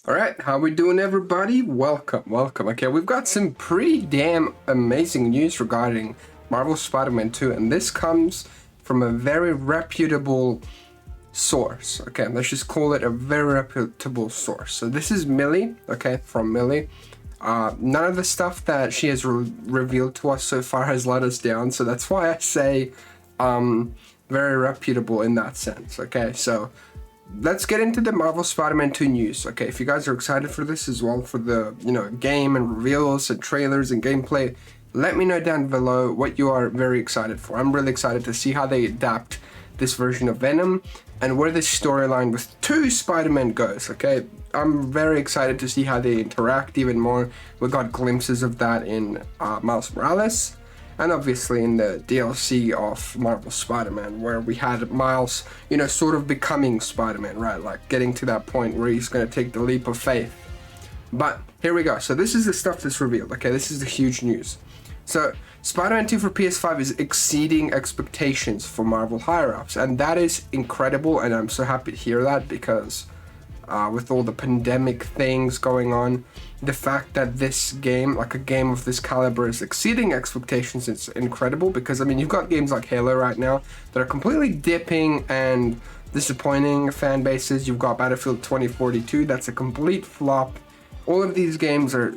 Alright, how we doing everybody? Welcome. Okay, we've got some pretty damn amazing news regarding Marvel Spider-Man 2, and this comes from a very reputable source. Okay, let's just call it a very reputable source. So this is Millie, okay, from Millie. None of the stuff that she has revealed to us so far has let us down, so that's why I say very reputable in that sense. Okay, so let's get into the Marvel Spider-Man 2 news. Okay, if you guys are excited for this as well, for the game and reveals and trailers and gameplay, let me know down below what you are very excited for. I'm really excited to see how they adapt this version of Venom and where this storyline with two Spider-Man goes. Okay, I'm very excited to see how they interact even more. We got glimpses of that in Miles Morales, and obviously in the DLC of Marvel Spider-Man, where we had Miles, sort of becoming Spider-Man, right? Like getting to that point where he's going to take the leap of faith. But here we go. So this is the stuff that's revealed. Okay, this is the huge news. So Spider-Man 2 for PS5 is exceeding expectations for Marvel higher-ups, and that is incredible, and I'm so happy to hear that because with all the pandemic things going on, the fact that this game, like a game of this caliber, is exceeding expectations is incredible. Because I mean, you've got games like Halo right now that are completely dipping and disappointing fan bases. You've got Battlefield 2042, that's a complete flop. All of these games are,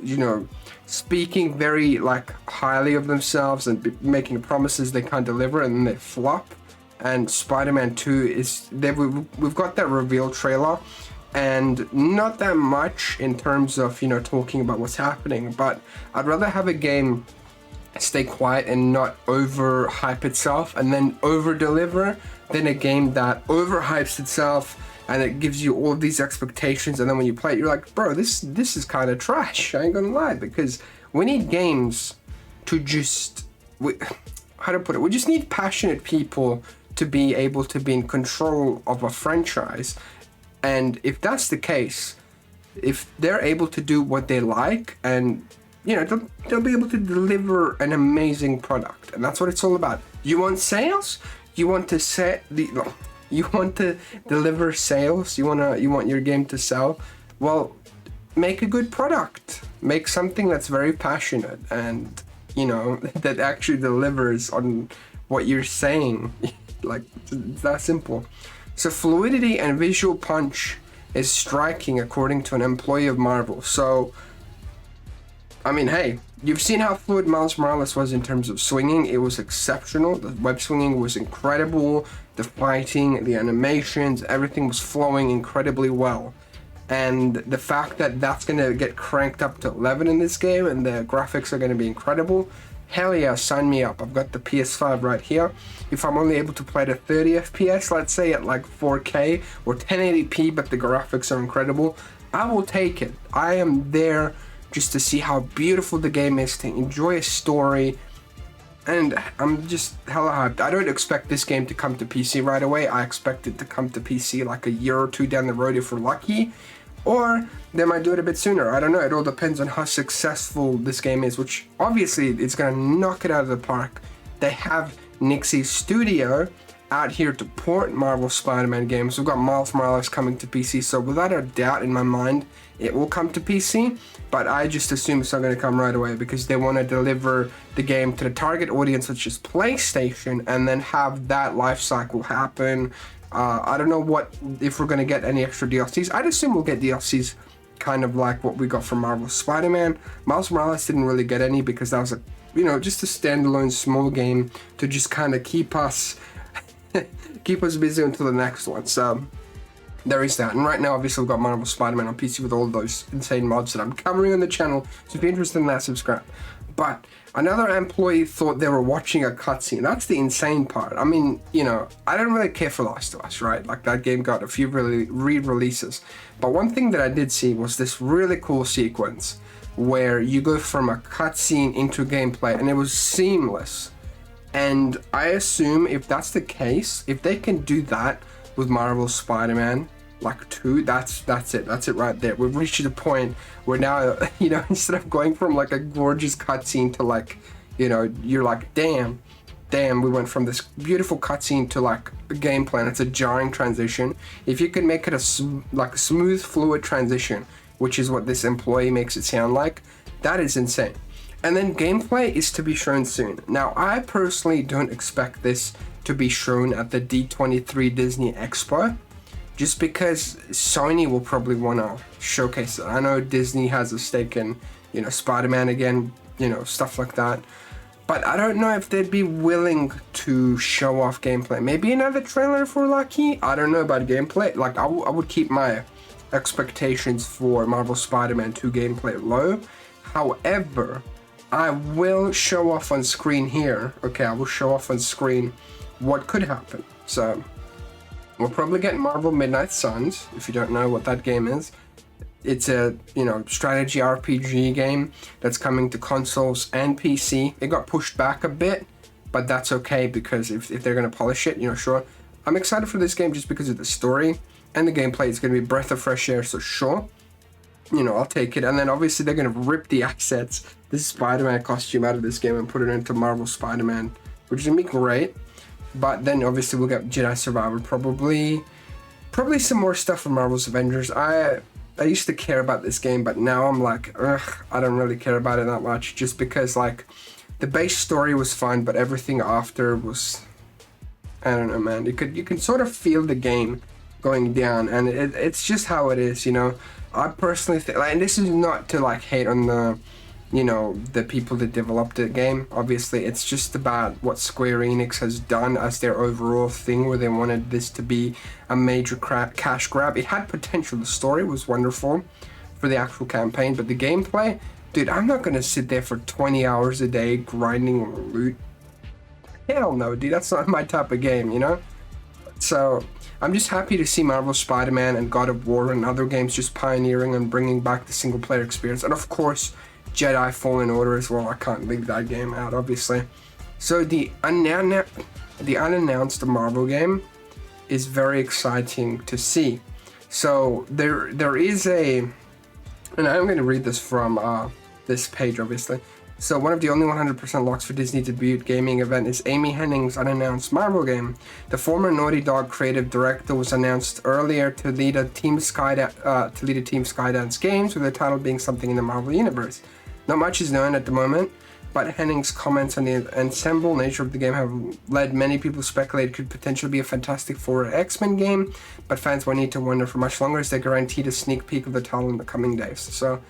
speaking very highly of themselves and making promises they can't deliver, and then they flop. And Spider-Man 2 is, we've got that reveal trailer, and not that much in terms of talking about what's happening, but I'd rather have a game stay quiet and not overhype itself and then over deliver than a game that overhypes itself and it gives you all of these expectations, and then when you play it you're like, bro, this is kind of trash. I ain't gonna lie, because we need games to just, how to put it, we just need passionate people to be able to be in control of a franchise. And if that's the case, if they're able to do what they like, and they'll be able to deliver an amazing product, and that's what it's all about. You want sales? You want to you want to deliver sales? You want your game to sell? Well, make a good product. Make something that's very passionate and that actually delivers on what you're saying. It's that simple. So fluidity and visual punch is striking, according to an employee of Marvel. So, I mean, hey, you've seen how fluid Miles Morales was in terms of swinging. It was exceptional. The web swinging was incredible. The fighting, the animations, everything was flowing incredibly well. And the fact that that's going to get cranked up to 11 in this game and the graphics are going to be incredible, hell yeah, sign me up. I've got the PS5 right here. If I'm only able to play at 30 FPS, let's say at 4K or 1080p, but the graphics are incredible, I will take it. I am there just to see how beautiful the game is, to enjoy a story, and I'm just hella hyped. I don't expect this game to come to PC right away. I expect it to come to PC like a year or two down the road if we're lucky. Or they might do it a bit sooner. I don't know. It all depends on how successful this game is, which obviously it's going to knock it out of the park. They have Nixie's studio out here to port Marvel Spider-Man games. We've got Miles Morales coming to PC, so without a doubt in my mind, it will come to PC. But I just assume it's not going to come right away because they want to deliver the game to the target audience, which is PlayStation, and then have that life cycle happen. I don't know if we're going to get any extra DLCs. I'd assume we'll get DLCs kind of like what we got from Marvel Spider-Man. Miles Morales didn't really get any because that was just a standalone small game to just kind of keep us busy until the next one. So there is that. And right now, obviously, we've got Marvel Spider-Man on PC with all those insane mods that I'm covering on the channel. So if you're interested in that, subscribe. But another employee thought they were watching a cutscene. That's the insane part. I mean, I don't really care for Last of Us, right? Like, that game got a few re-releases. But one thing that I did see was this really cool sequence where you go from a cutscene into gameplay, and it was seamless. And I assume if that's the case, if they can do that with Marvel Spider-Man 2, that's it right there. We've reached the point where now, instead of going from a gorgeous cutscene to you're like, damn, we went from this beautiful cutscene to a gameplay, and it's a jarring transition. If you can make it a smooth, fluid transition, which is what this employee makes it sound like. That is insane. And then gameplay is to be shown soon. Now, I personally don't expect this to be shown at the D23 Disney Expo, just because Sony will probably want to showcase it. I know Disney has a stake in, you know, Spider-Man again, you know, stuff like that. But I don't know if they'd be willing to show off gameplay. Maybe another trailer if we're lucky. I don't know about gameplay. Like, I would keep my expectations for Marvel Spider-Man 2 gameplay low. However, I will show off on screen here. Okay, I will show off on screen what could happen. So, we'll probably get Marvel Midnight Suns, if you don't know what that game is. It's a, you know, strategy RPG game that's coming to consoles and PC. It got pushed back a bit, but that's okay, because if they're going to polish it, you know, sure. I'm excited for this game just because of the story and the gameplay. It's going to be breath of fresh air, so sure. You know, I'll take it. And then obviously they're going to rip the assets, this Spider-Man costume out of this game and put it into Marvel Spider-Man, which is going to be great. But then obviously we'll get Jedi Survivor, probably some more stuff from Marvel's Avengers. I used to care about this game, but now I'm like, ugh, I don't really care about it that much, just because, like, the base story was fun, but everything after was, I don't know, man. You can sort of feel the game going down, and it's just how it is, you know. I personally think, like, and this is not to, like, hate on the, you know, the people that developed the game. Obviously, it's just about what Square Enix has done as their overall thing, where they wanted this to be a major cash grab. It had potential. The story was wonderful for the actual campaign, but the gameplay, dude, I'm not gonna sit there for 20 hours a day grinding loot. Hell no, dude, that's not my type of game, you know? So, I'm just happy to see Marvel Spider-Man and God of War and other games just pioneering and bringing back the single-player experience. And of course, Jedi Fallen Order as well. I can't leave that game out, obviously. So the unannounced Marvel game is very exciting to see. So there is a, and I'm going to read this from this page, obviously. So one of the only 100% locks for Disney debut gaming event is Amy Hennig's unannounced Marvel game. The former Naughty Dog creative director was announced earlier to lead a Team Skydance Games, with the title being something in the Marvel universe. Not much is known at the moment, but Hennig's comments on the ensemble nature of the game have led many people to speculate it could potentially be a Fantastic Four or X-Men game, but fans won't need to wonder for much longer, as they're guaranteed a sneak peek of the title in the coming days. So,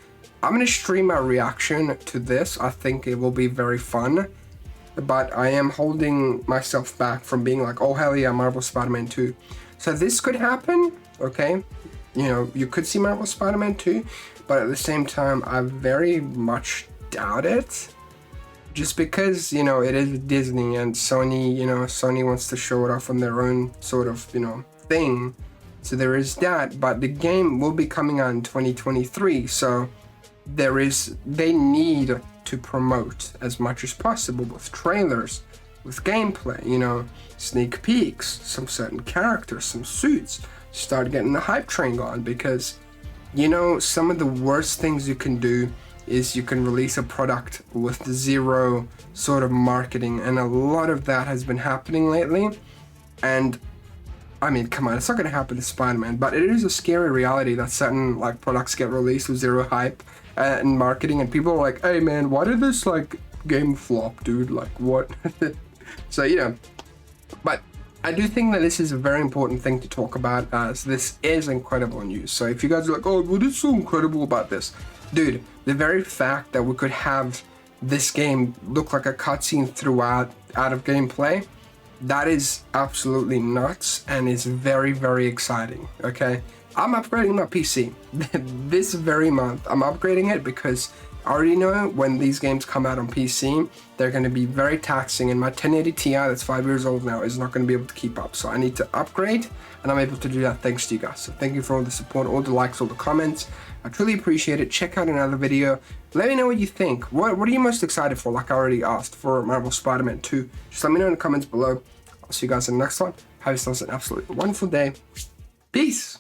I'm going to stream my reaction to this. I think it will be very fun, but I am holding myself back from being like, oh hell yeah, Marvel Spider-Man 2. So this could happen, okay? You know, you could see Marvel Spider-Man 2, but at the same time, I very much doubt it. Just because, you know, it is Disney and Sony, you know, Sony wants to show it off on their own sort of, you know, thing. So there is that, but the game will be coming out in 2023, so they need to promote as much as possible with trailers, with gameplay, you know, sneak peeks, some certain characters, some suits. Start getting the hype train going, because, you know, some of the worst things you can do is you can release a product with zero sort of marketing, and a lot of that has been happening lately. And I mean, come on, it's not going to happen to Spider-Man, but it is a scary reality that certain, like, products get released with zero hype and marketing, and people are like, hey man, why did this, like, game flop, dude? Like, what? So, you know, but I do think that this is a very important thing to talk about, as this is incredible news. So if you guys are like, oh, what is so incredible about this? Dude, the very fact that we could have this game look like a cutscene throughout out of gameplay, that is absolutely nuts and is very, very exciting, okay? I'm upgrading my PC. This very month, I'm upgrading it because I already know when these games come out on PC, they're going to be very taxing, and my 1080 Ti that's 5 years old now is not going to be able to keep up. So I need to upgrade, and I'm able to do that thanks to you guys. So thank you for all the support, all the likes, all the comments. I truly appreciate it. Check out another video. Let me know what you think. What are you most excited for, like I already asked, for Marvel Spider-Man 2? Just let me know in the comments below. I'll see you guys in the next one. Have yourselves an absolutely wonderful day. Peace!